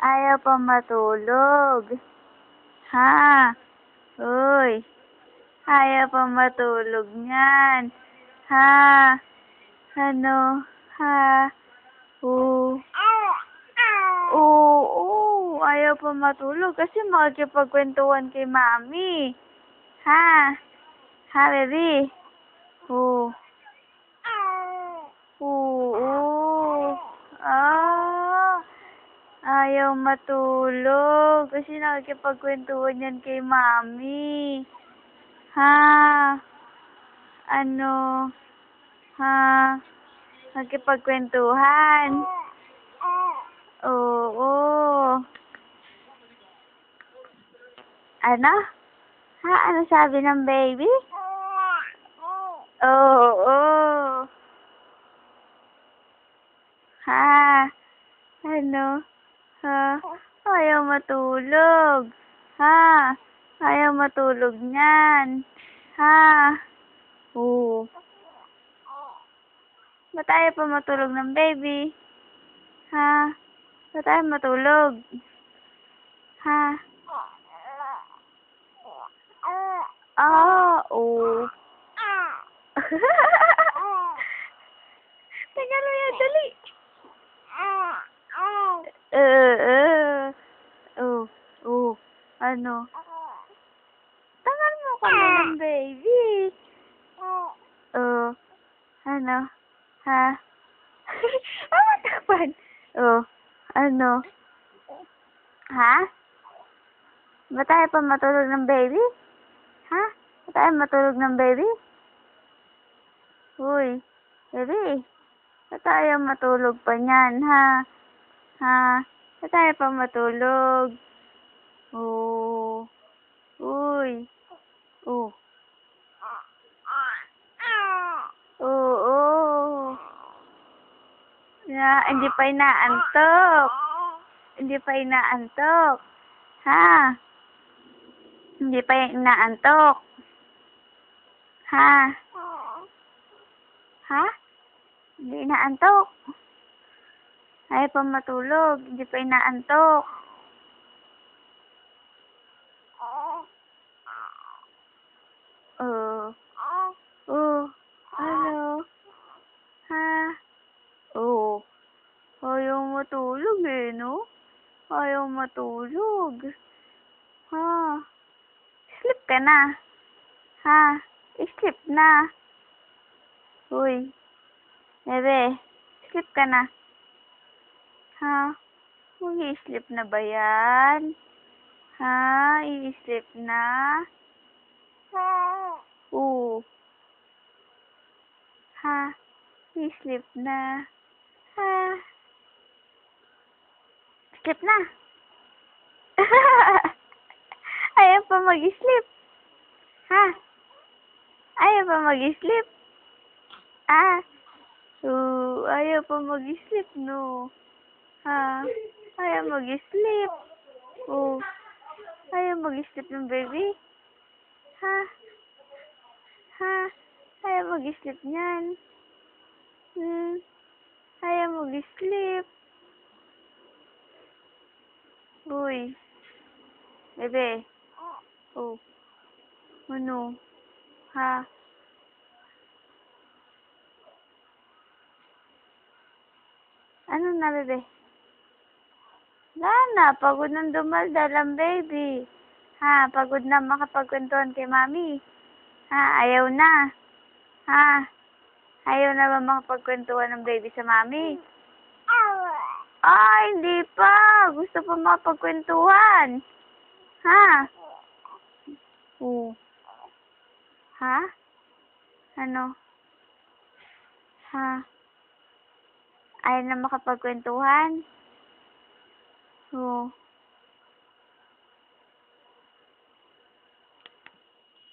Ayaw pa matulog. Ha? Uy. Ayaw pa matulog niyan. Ha? Ano? Ha? Oo. Oo. Ayaw pa matulog kasi makikipagkwentuhan kay Mami. Ha? Ha, baby? Oo. Oo. Ayaw matulog kasi nakikipagkwentuhan yan kay Mami. Ha? Ano? Ha? Nakikipagkwentuhan? Oo. Ano? Ha? Ano sabi ng baby? Oo. Ha? Ano? Ha? Ayaw matulog. Ha? Ayaw matulog niyan. Ha? Oo. Ba't ayaw pa matulog ng baby? Ha? Ba't ayaw matulog? Ha? Oo. Teka lang yan, dali. Ano? Tangan mo kami ng baby. Ano? Ha? Kapan? Ano? Ha? Ba't tayo pa matulog ng baby? Ha? Ba't tayo matulog ng baby? Uy, baby. Ba't tayo matulog pa niyan, ha? Ha? Ba't tayo pa matulog? Oo. Uy. Oo. Oo. Hindi pa inaantok. Hindi pa inaantok. Ha? Hindi pa inaantok. Ha? Ha? Hindi inaantok. Ayaw pa matulog. Hindi pa inaantok. Ano? Ha? Ayaw matulog eh, no? Ayaw matulog. Ha? Sleep ka na. Ha? Sleep na. Uy. Bebe, sleep ka na. Ha? Mag-i-sleep na ba yan? Ha? I-sleep na? Oo. Ha? I-sleep na? Ha? Sleep na. Ayaw pa mag-sleep. Ha? Ayaw pa mag-sleep. Ayaw pa mag-sleep, no? Ha? Ayaw mag-sleep. Ayaw mag-sleep ng baby. Ha? Ha? Ayaw mag-sleep niyan. Ayaw mag-sleep. Uy. Bebe. Ano? Ha? Ano na, bebe? Wala na. Pagod nang dumaldal ang baby. Ha? Pagod na makapagkwentuhan kay Mami. Ha? Ayaw na. Ha? Ayaw na ba makapagkwentuhan ng baby sa Mami? Hindi pa. Gusto pa makapagkwentuhan. Ha? Ha? Ano? Ha? Ayaw na makapagkwentuhan?